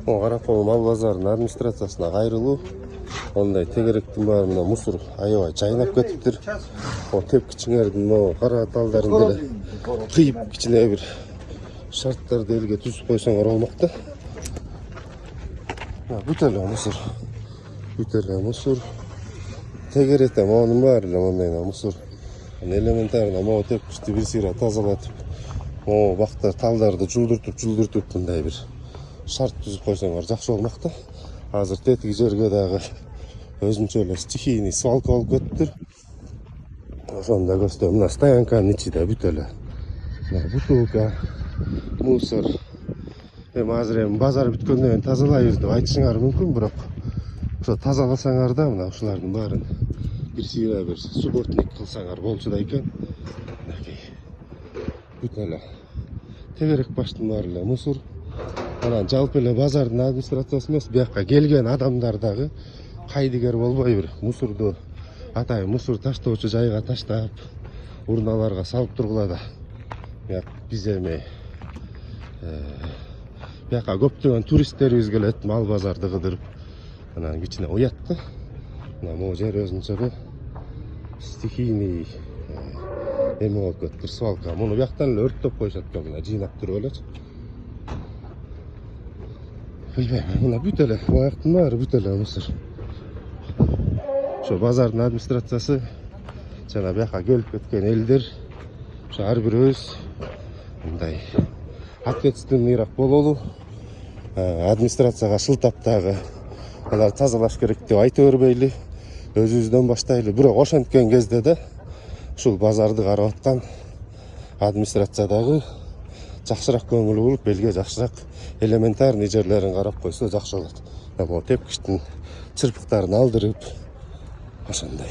Каракол мал базарынын администрациясына кайрылуу. Ондай тегеректин баары мына мусор аябай жайнап кетиптир. Тепкичиңердин могу кара талдарын деле кыйып кичине бир шарттарды элге түзүп койсоңор болмок да. Бүт эле мусор. Тегерете моунун баары эле мондай мусор. Элементарно могу тепкичти бир сыйра тазалатып, могу бакта талдарды жулдуртуп мындай бир шарт түзүп койсоңор жакшы болмок да. Азыр тетиги жерге дагы өзүнчө эле стихийный свалка болуп кетиптир. Ошону да көздөм. Мына стоянканын ичи да бүт эле бутылка, мусор. Азыр базар бүткөндөн кийин тазалайбыз деп айтышыңар мүмкүн, бирок ошо тазаласаңар да мына ушулардын баарын бир сыйра бир субботник кылсаңар болчу да экен. Бүт эле тегерек баштын баары эле мусор. Анан жалпы эле базардын администрациясы эмес, бияка келген адамдар дагы кайдыгер болбой бир мусорду атайын мусор таштоочу жайга таштап, урналарга салып тургула да. Биз эми бияка көптөгөн туристтерибиз келет, мал базарды кыдырып. Анан кичине уят да. Мына могу жер өзүнчө бир стихийный эме болуп кетиптир, свалка. Муну бияктан эле өрттөп коюшат экен, мына жыйнап туруп элечи. Мына бүт эле аяктын баары бүт эле мусор. Ошо базардын администрациясы жана бияка келип кеткен элдер ошо ар бирөөбүз мындай ответственныйраак бололу. Администрацияга шылтап дагы алар тазалаш керек деп айта бербейли, өзүбүздөн баштайлы. Бирок ошенткен кезде да ушул базарды карап аткан администрация дагы жакшыраак көңүл буруп, элге жакшыраак элементарный жерлерин карап койсо жакшы болот. Могу тепкичтин чырпыктарын алдырып ошондой.